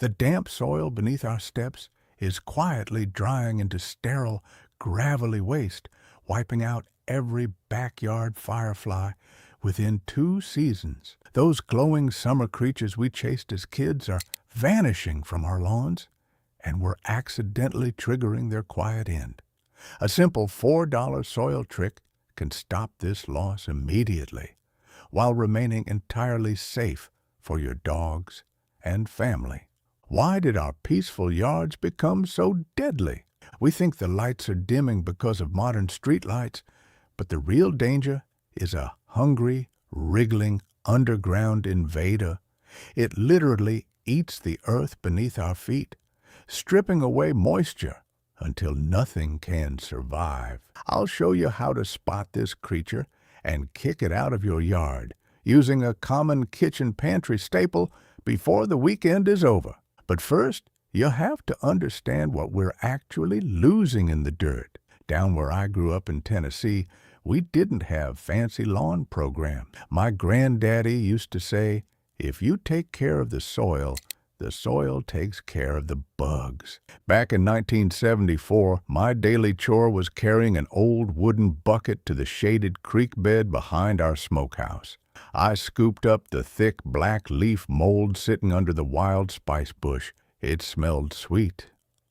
The damp soil beneath our steps is quietly drying into sterile, gravelly waste, wiping out every backyard firefly within 2 seasons. Those glowing summer creatures we chased as kids are vanishing from our lawns, and we're accidentally triggering their quiet end. A simple $4 soil trick can stop this loss immediately, while remaining entirely safe for your dogs and family. Why did our peaceful yards become so deadly? We think the lights are dimming because of modern streetlights, but the real danger is a hungry, wriggling, underground invader. It literally eats the earth beneath our feet, stripping away moisture until nothing can survive. I'll show you how to spot this creature and kick it out of your yard using a common kitchen pantry staple before the weekend is over. But first, you have to understand what we're actually losing in the dirt. Down where I grew up in Tennessee, we didn't have fancy lawn programs. My granddaddy used to say, if you take care of the soil takes care of the bugs. Back in 1974, my daily chore was carrying an old wooden bucket to the shaded creek bed behind our smokehouse. I scooped up the thick black leaf mold sitting under the wild spice bush. It smelled sweet,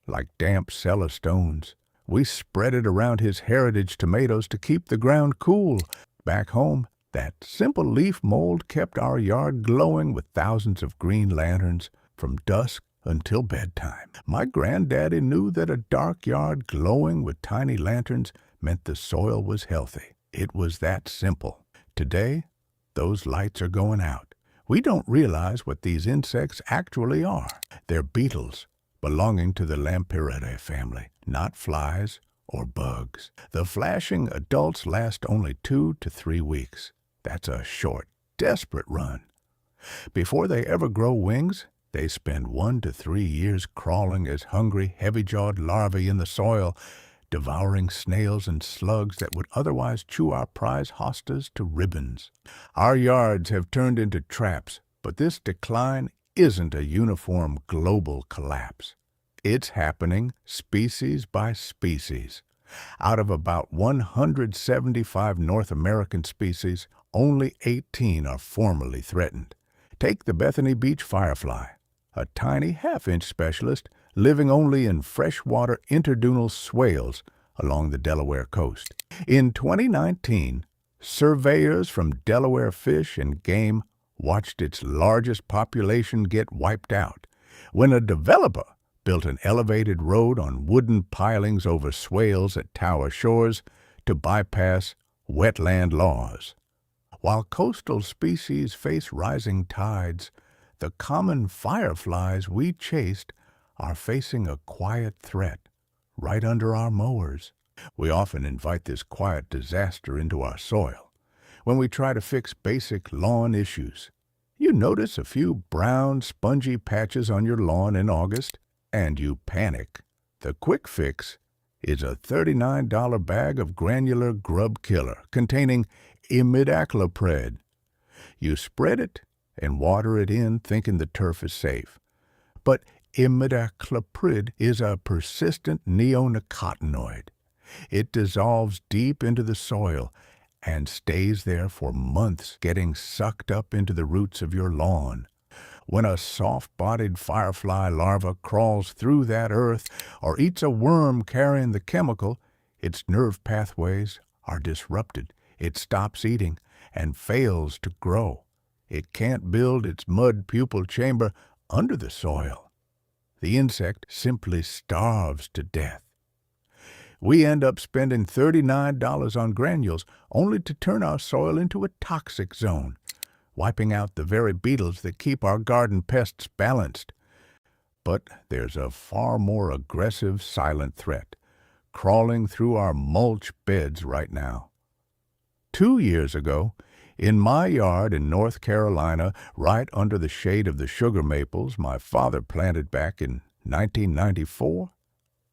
like damp cellar stones. We spread it around his heritage tomatoes to keep the ground cool. Back home, that simple leaf mold kept our yard glowing with thousands of green lanterns from dusk until bedtime. My granddaddy knew that a dark yard glowing with tiny lanterns meant the soil was healthy. It was that simple. Today, those lights are going out. We don't realize what these insects actually are. They're beetles belonging to the Lampyridae family, not flies or bugs. The flashing adults last only 2 to 3 weeks. That's a short, desperate run. Before they ever grow wings, they spend 1 to 3 years crawling as hungry, heavy-jawed larvae in the soil, devouring snails and slugs that would otherwise chew our prize hostas to ribbons. Our yards have turned into traps, but this decline isn't a uniform global collapse. It's happening species by species. Out of about 175 North American species, only 18 are formally threatened. Take the Bethany Beach firefly, a tiny half-inch specialist living only in freshwater interdunal swales along the Delaware coast. In 2019, surveyors from Delaware Fish and Game watched its largest population get wiped out when a developer built an elevated road on wooden pilings over swales at Tower Shores to bypass wetland laws. While coastal species face rising tides, the common fireflies we chased are facing a quiet threat right under our mowers. We often invite this quiet disaster into our soil when we try to fix basic lawn issues. You notice a few brown, spongy patches on your lawn in August, and you panic. The quick fix is a $39 bag of granular grub killer containing imidacloprid. You spread it and water it in thinking the turf is safe. But imidacloprid is a persistent neonicotinoid. It dissolves deep into the soil and stays there for months, getting sucked up into the roots of your lawn. When a soft-bodied firefly larva crawls through that earth or eats a worm carrying the chemical, its nerve pathways are disrupted. It stops eating and fails to grow. It can't build its mud pupal chamber under the soil. The insect simply starves to death. We end up spending $39 on granules only to turn our soil into a toxic zone, wiping out the very beetles that keep our garden pests balanced. But there's a far more aggressive silent threat crawling through our mulch beds right now. 2 years ago, in my yard in North Carolina, right under the shade of the sugar maples my father planted back in 1994,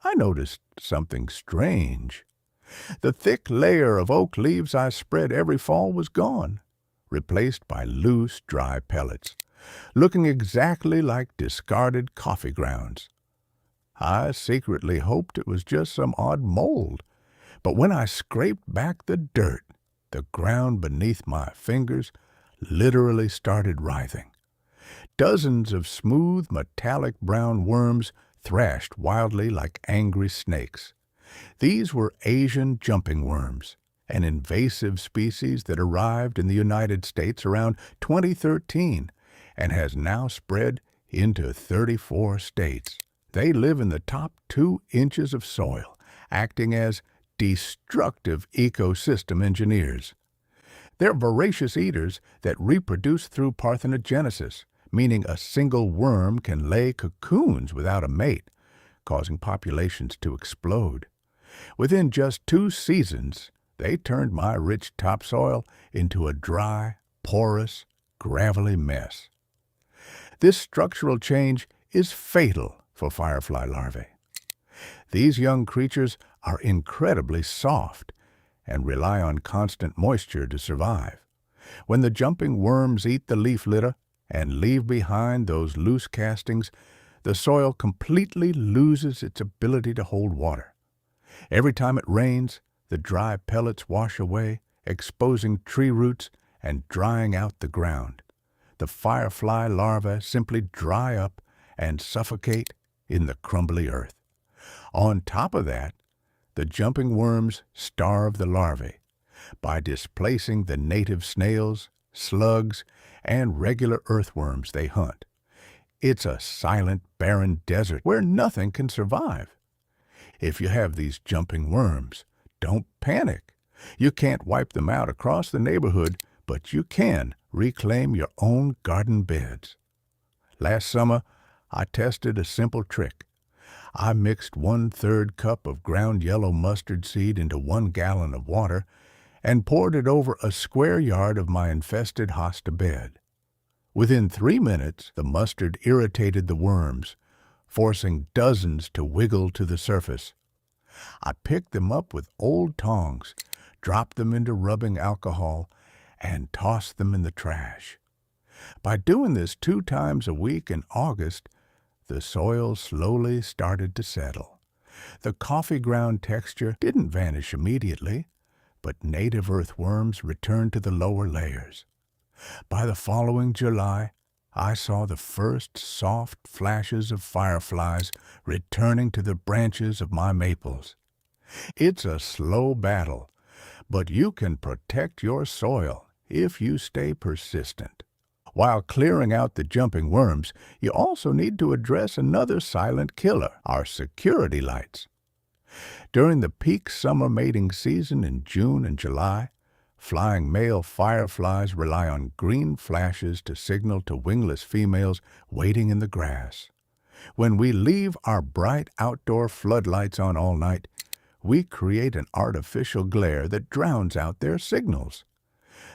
I noticed something strange. The thick layer of oak leaves I spread every fall was gone, replaced by loose, dry pellets. looking exactly like discarded coffee grounds. I secretly hoped it was just some odd mold, but when I scraped back the dirt, the ground beneath my fingers literally started writhing. Dozens of smooth, metallic brown worms thrashed wildly like angry snakes. These were Asian jumping worms, an invasive species that arrived in the United States around 2013 and has now spread into 34 states. They live in the top 2 inches of soil, acting as destructive ecosystem engineers. They're voracious eaters that reproduce through parthenogenesis, meaning a single worm can lay cocoons without a mate, causing populations to explode. Within just 2 seasons, they turned my rich topsoil into a dry, porous, gravelly mess. This structural change is fatal for firefly larvae. These young creatures are incredibly soft and rely on constant moisture to survive. When the jumping worms eat the leaf litter and leave behind those loose castings, the soil completely loses its ability to hold water. Every time it rains, the dry pellets wash away, exposing tree roots and drying out the ground. The firefly larvae simply dry up and suffocate in the crumbly earth. On top of that, the jumping worms starve the larvae by displacing the native snails, slugs, and regular earthworms they hunt. It's a silent, barren desert where nothing can survive. If you have these jumping worms, don't panic. You can't wipe them out across the neighborhood, but you can reclaim your own garden beds. Last summer, I tested a simple trick. I mixed 1/3 cup of ground yellow mustard seed into 1 gallon of water and poured it over a square yard of my infested hosta bed. Within 3 minutes, the mustard irritated the worms, forcing dozens to wiggle to the surface. I picked them up with old tongs, dropped them into rubbing alcohol, and tossed them in the trash. By doing this 2 times a week in August, the soil slowly started to settle. The coffee ground texture didn't vanish immediately, but native earthworms returned to the lower layers. By the following July, I saw the first soft flashes of fireflies returning to the branches of my maples. It's a slow battle, but you can protect your soil if you stay persistent. While clearing out the jumping worms, you also need to address another silent killer, our security lights. During the peak summer mating season in June and July, flying male fireflies rely on green flashes to signal to wingless females waiting in the grass. When we leave our bright outdoor floodlights on all night, we create an artificial glare that drowns out their signals.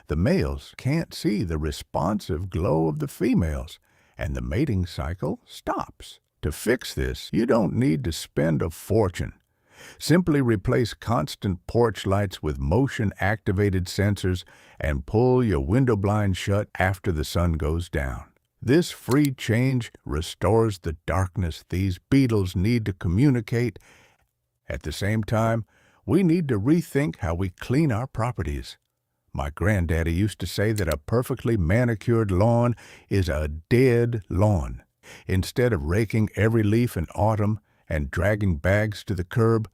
The males can't see the responsive glow of the females, and the mating cycle stops. To fix this, you don't need to spend a fortune. Simply replace constant porch lights with motion-activated sensors and pull your window blind shut after the sun goes down. This free change restores the darkness these beetles need to communicate. At the same time, we need to rethink how we clean our properties. My granddaddy used to say that a perfectly manicured lawn is a dead lawn. Instead of raking every leaf in autumn and dragging bags to the curb,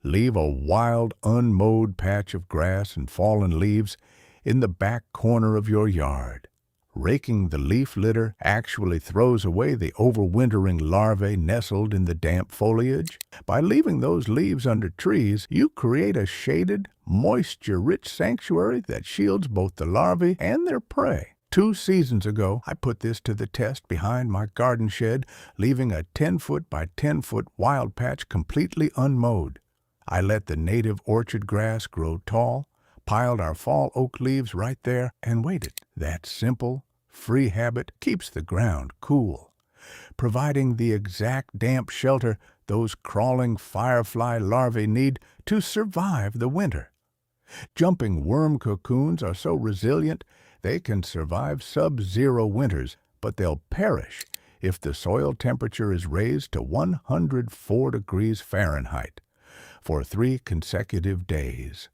leave a wild, unmowed patch of grass and fallen leaves in the back corner of your yard. Raking the leaf litter actually throws away the overwintering larvae nestled in the damp foliage. By leaving those leaves under trees, you create a shaded, moisture-rich sanctuary that shields both the larvae and their prey. 2 seasons ago, I put this to the test behind my garden shed, leaving a 10-foot by 10-foot wild patch completely unmowed. I let the native orchard grass grow tall, piled our fall oak leaves right there, and waited. That simple, free habit keeps the ground cool, providing the exact damp shelter those crawling firefly larvae need to survive the winter. Jumping worm cocoons are so resilient they can survive sub-zero winters, but they'll perish if the soil temperature is raised to 104 degrees Fahrenheit for 3 consecutive days.